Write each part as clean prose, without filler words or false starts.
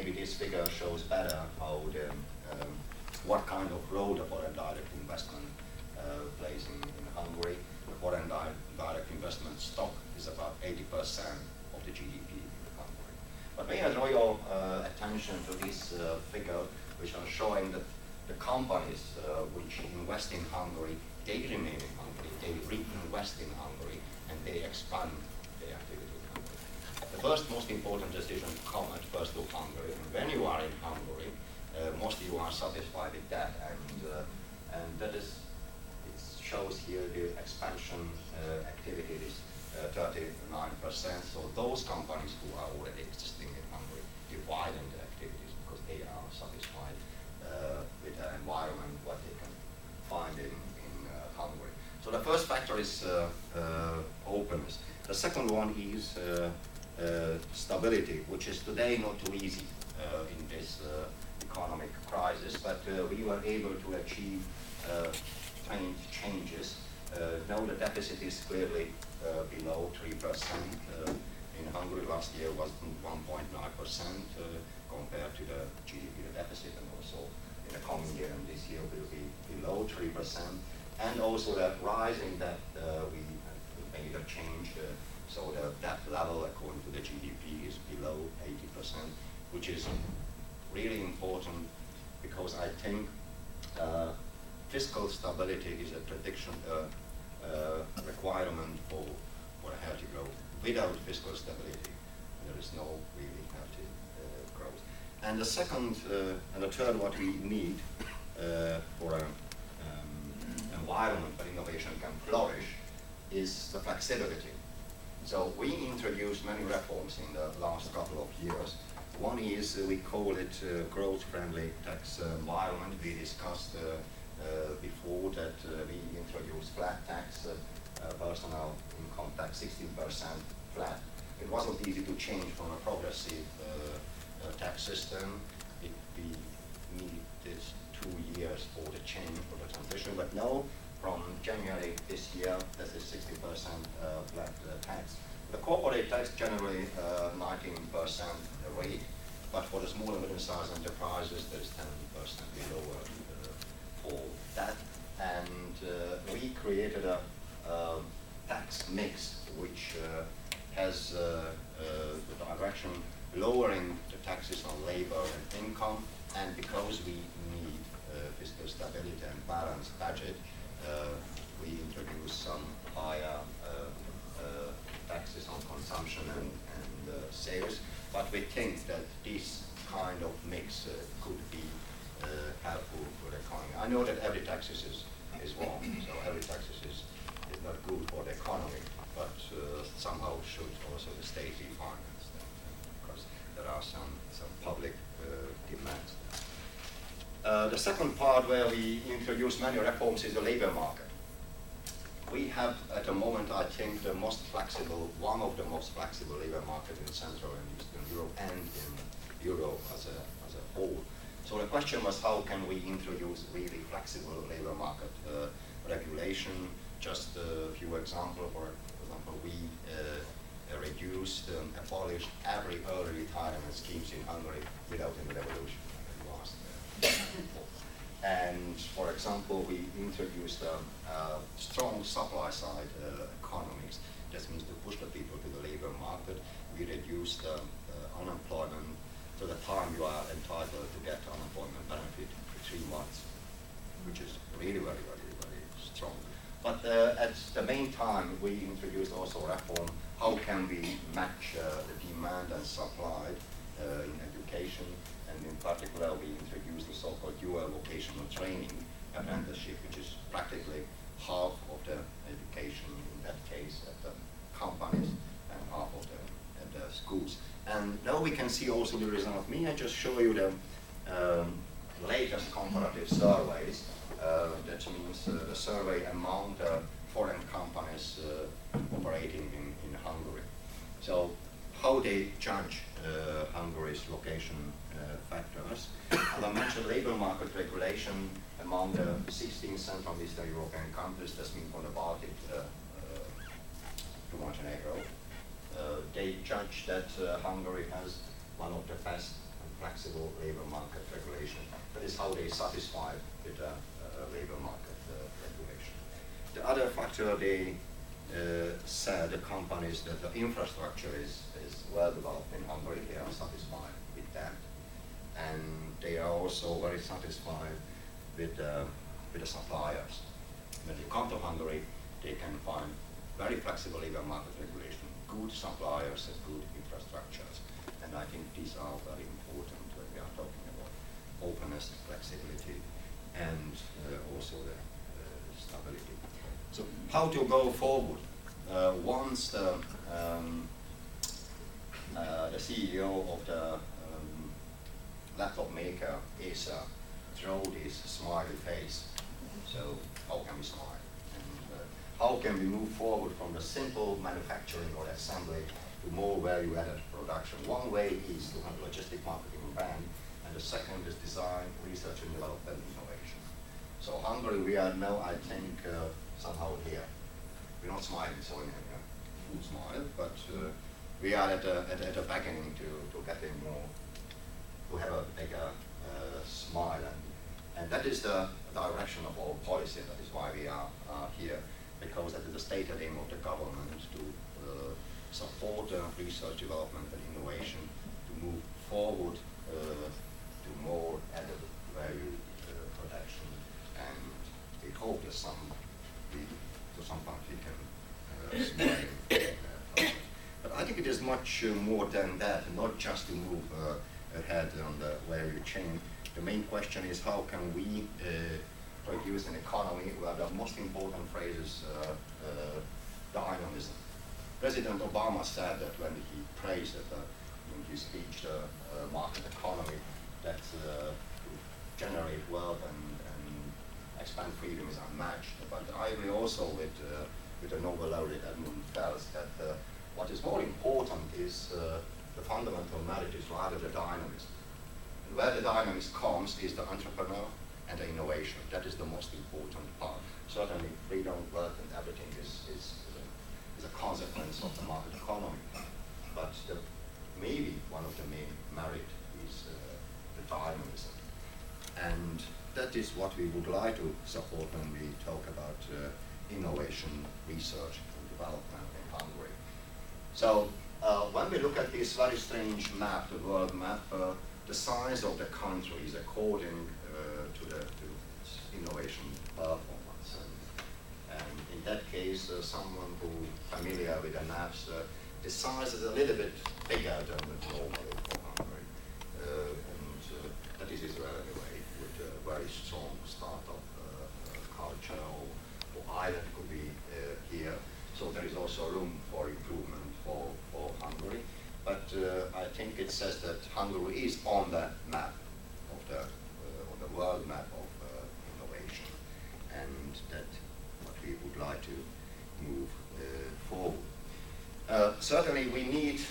maybe this figure shows better how the, what kind of role the foreign direct investment plays in Hungary. The foreign direct investment stock is about 80% of the GDP in Hungary. But may I draw your attention to this figure, which are showing that the companies which invest in Hungary, they remain in Hungary, they reinvest in Hungary, and they expand their activity in Hungary. The first most important decision come at first to Hungary. And when you are in Hungary, mostly you are satisfied with that, and that is, it shows here the expansion activity is 39%. So those companies who are already existing in Hungary, they widen the activities because they are satisfied with the environment, what they can find in Hungary. So the first factor is openness. The second one is stability, which is today not too easy in this economic crisis, but we were able to achieve changes. Now the deficit is clearly below 3%. In Hungary last year was 1.9% compared to the GDP deficit, and also in the coming year and this year will be below 3%. And also the rising debt, we made a change, so the debt level according to the GDP is below 80%, which is really important because I think fiscal stability is a prediction, requirement for a healthy growth. Without fiscal stability, there is no really healthy growth. And the second and the third, what we need for an environment where innovation can flourish is the flexibility. So we introduced many reforms in the last couple of years. One is, we call it growth-friendly tax environment. We discussed before that we introduced flat tax, personal income tax, 16% flat. It wasn't easy to change from a progressive tax system. We needed 2 years for the change, for the transition, but now from January this year, this is 60% flat tax. The corporate tax generally 19% rate, but for the small and medium-sized enterprises, there is 10% lower for that. And we created a tax mix which has the direction lowering the taxes on labor and income, and because we need fiscal stability and balanced budget, we introduced some higher taxes on consumption and sales, but we think that this kind of mix could be helpful for the economy. I know that every tax is wrong, so every tax is not good for the economy, but somehow should also the state be financed, because there are some public demands. The second part where we introduce many reforms is the labor market. We have at the moment, I think, the most flexible, one of the most flexible labor market in Central and Eastern Europe and in Europe as a whole. So the question was, how can we introduce really flexible labor market regulation? Just a few examples. For example, we reduced, abolished every early retirement schemes in Hungary without any revolution. And for example, we introduced strong supply side economics. That means to push the people to the labor market. We reduced unemployment to the time you are entitled to get unemployment benefit for 3 months, which is really very, very, very strong. But at the main time, we introduced also reform. How can we match the demand and supply in education? And in particular, we introduced the so-called dual vocational training apprenticeship, which is practically half of the education in that case at the companies and half of at the schools. And now we can see also the result. May I just show you the latest comparative surveys? That means the survey among the foreign companies operating in Hungary. So how they judge Hungary's location factors. As I mentioned, labor market regulation among the 16 Central and Eastern European countries, that's mean from the Baltic to Montenegro. They judge that Hungary has one of the best and flexible labor market regulation. That is how they satisfy with the labor market regulation. The other factor they said, the companies, that the infrastructure is well developed in Hungary, they are satisfied with that. And they are also very satisfied with the suppliers. When you come to Hungary, they can find very flexible labor market regulation, good suppliers and good infrastructures. And I think these are very important when we are talking about openness, flexibility, and also the stability. So how to go forward? Once the CEO of the laptop maker Acer drew this smiley face, so how can we smile? And how can we move forward from the simple manufacturing or assembly to more value-added production? One way is to have logistic marketing and brand, and the second is design, research and development, innovation. So Hungary, we are now, I think, somehow here. We're not smiling, so in a full smile, but we are at a beginning to get in more, to have a bigger smile, and that is the direction of our policy. That is why we are here, because that is the stated aim of the government, to support research, development and innovation, to move forward to more added value production, and we hope that sometimes we can smile. But I think it is much more than that, not just to move ahead on the value chain. The main question is how can we produce an economy where the most important phrase is dynamism. President Obama said that when he praised in his speech the market economy, that to generate wealth and expand freedom is unmatched. But I agree also with the Nobel laureate Edmund Fells that what is more important is the fundamental merit is rather the dynamism. And where the dynamism comes is the entrepreneur and the innovation. That is the most important part. Certainly freedom, wealth and everything is a consequence of the market economy. But maybe one of the main merit is the dynamism. And that is what we would like to support when we talk about innovation, research and development in Hungary. So when we look at this very strange map, the world map, the size of the country is according to its innovation performance. And in that case, someone who familiar with the maps, the size is a little bit bigger than normally for Hungary. And that is Israel anyway, with a very strong startup culture, or Ireland could be here. So there is also room for improvement for Hungary. But I think it says that Hungary is on the map of the world map of innovation, and that what we would like to move forward. Certainly we need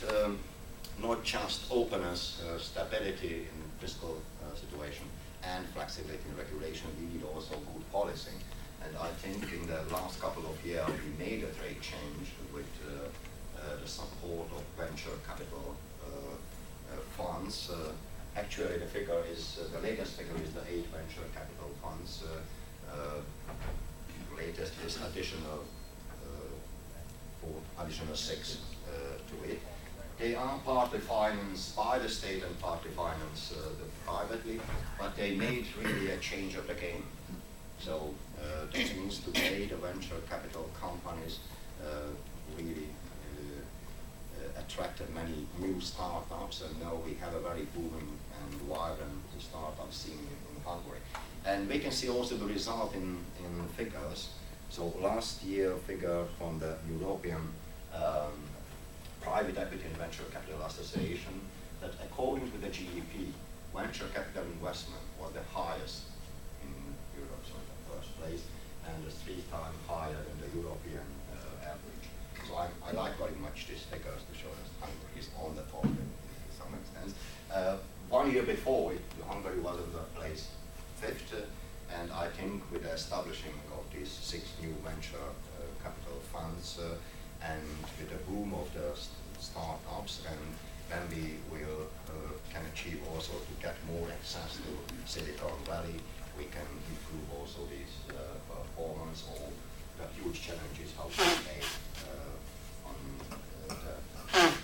not just openness, stability in fiscal situation and flexibility in regulation, we need also good policy. And I think in the last couple of years we made a great change with the support of venture capital funds. Actually, the latest figure is the 8 venture capital funds. Latest is additional 6 to it. They are partly financed by the state and partly financed privately, but they made really a change of the game. So this means today the venture capital companies really attracted many new startups, and now we have a very booming and vibrant startup scene in Hungary. And we can see also the result in figures. So last year figure from the European Private Equity and Venture Capital Association, that according to the GDP, venture capital investment was the highest in Europe, so in the first place, and is 3 times higher than the European average. So I like very much these figures to show that Hungary is on the top to some extent. 1 year before, Hungary was in the place 5th, and I think with the establishing of these 6 new venture capital funds and with the boom of the startups, and then we will can achieve also to get more access to Silicon Valley. We can improve also this performance, or the huge challenges how to stay on the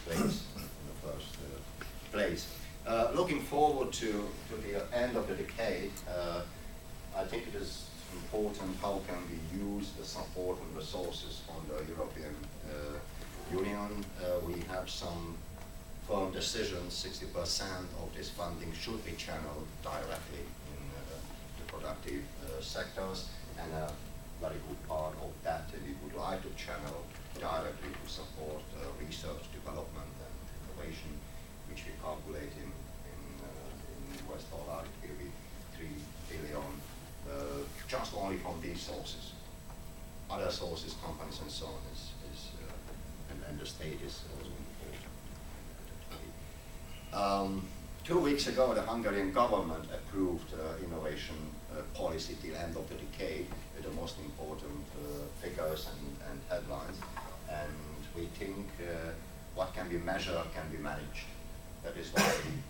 place in the first place. Looking forward to the end of the decade, I think it is important how can we use the support and resources from the European Union. We have some firm decisions. 60% of this funding should be channeled directly in the productive sectors, and a very good part of that we would like to channel directly to support research, development and innovation, which we calculate in US dollar. It will be 3 billion just only from these sources. Other sources, companies and so on, and the state is also important. 2 weeks ago, the Hungarian government approved innovation policy till end of the decade with the most important figures and headlines. And we think what can be measured can be managed. That is why we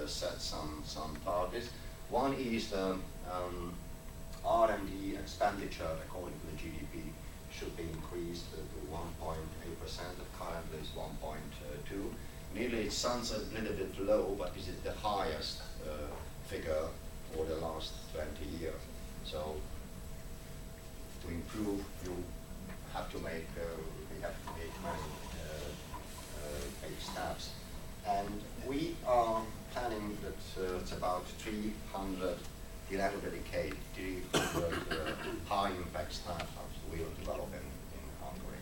set some targets. One is R&D expenditure according to the GDP should be increased to 1.8%. Currently it's 1.2. Nearly it sounds a little bit low, but this is the highest figure for the last 20 years. So to improve, you have to make many big steps. And we are planning that it's about 300, till end of the decade, 300 high impact startups we will develop in Hungary.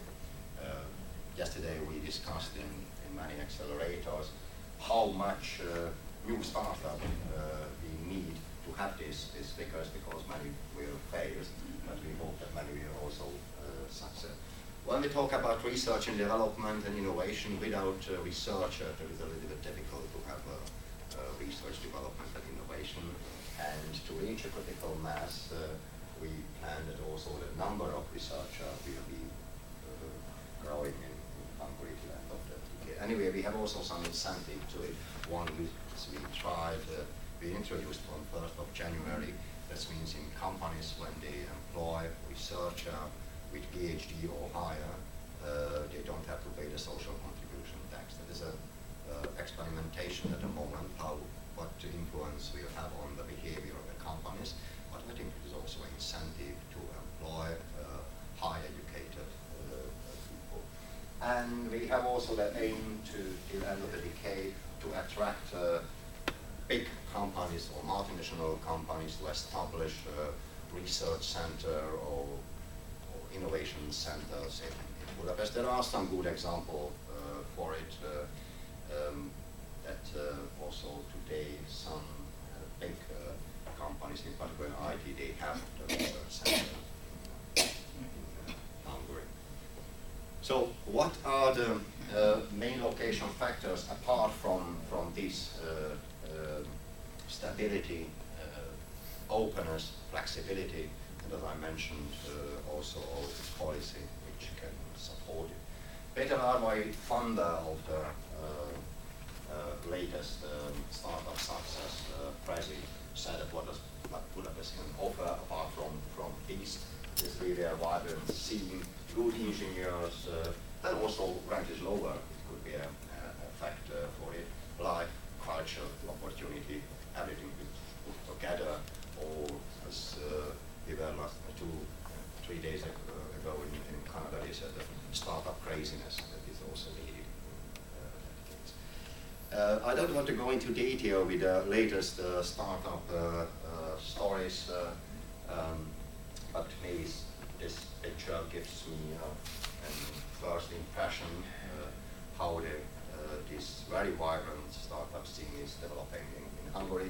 Yesterday we discussed in many accelerators how much new startup we need to have these figures, because many will fail, but we hope that many will also succeed. When we talk about research and development and innovation, without research it is a little bit difficult to have research, development and innovation. And to reach a critical mass, we plan that also the number of researchers will be growing in Hungary till the end of the decade. Anyway, we have also some incentive to it. One we introduced on 1st of January. That means in companies when they employ researcher with PhD or higher, they don't have to pay the social contribution tax. That is a experimentation at the moment, what influence we have on the behavior of the companies, but I think it is also an incentive to employ high educated people. And we have also the aim to the end of the decade to attract big companies or multinational companies to establish research center or innovation centers in Budapest. There are some good examples for it. That also today some big companies, in particular IT, they have the research center in Hungary. So what are the main location factors apart from this stability, openness, flexibility, and as I mentioned, also all this policy which can support it. Peter Arvai, founder of the latest startup success, Prezi, said that what Budapest can offer apart from East is really a vibrant scene, good engineers, and also rent is lower. It could be a factor for it. Life, culture, opportunity, everything put together. Or as we were last 2-3 days ago in Canada, they said that startup craziness that is also needed. I don't want to go into detail with the latest startup stories, but maybe this picture gives me a first impression how this very vibrant startup scene is developing in Hungary.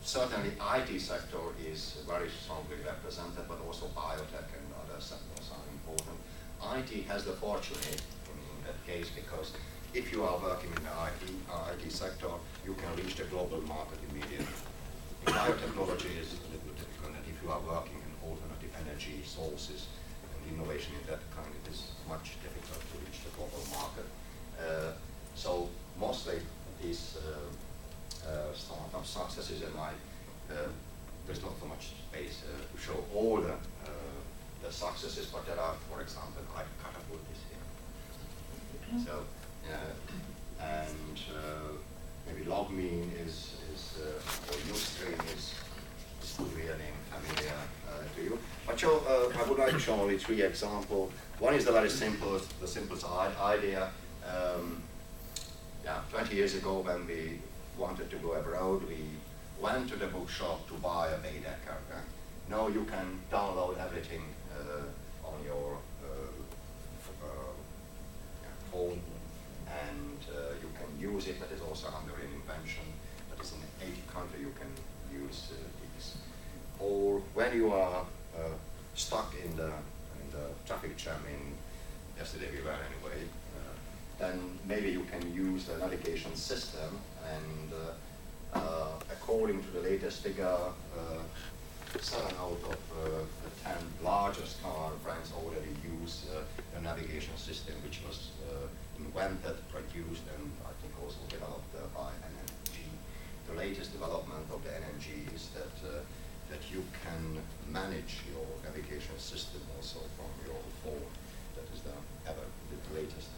Certainly IT sector is very strongly represented, but also biotech and other sectors are important. IT has the fortune in that case, because if you are working in the IT sector, you can reach the global market immediately. In biotechnology is a little bit difficult, and if you are working in alternative energy sources and innovation in that kind, it is much difficult to reach the global market. So mostly these startups of successes, and there's not so much space to show all the successes, but there are, for example, like catapult is here. So, and maybe logmein is or Ustream is really familiar to you. But I would like to show only 3 examples. One is the very simple, the simplest idea. 20 years ago, when we wanted to go abroad, we went to the bookshop to buy a Baedeker. Now you can download everything on your phone, and you can use it. That is also a Hungarian invention. That is in 80 countries you can use these. Or when you are stuck in the traffic jam, yesterday we were anyway, then maybe you can use the navigation system, and according to the latest figure, 7 out of the 10 largest car brands already use a navigation system which was invented, produced, and I think also developed by NNG. The latest development of the NNG is that you can manage your navigation system also from your phone. That is the latest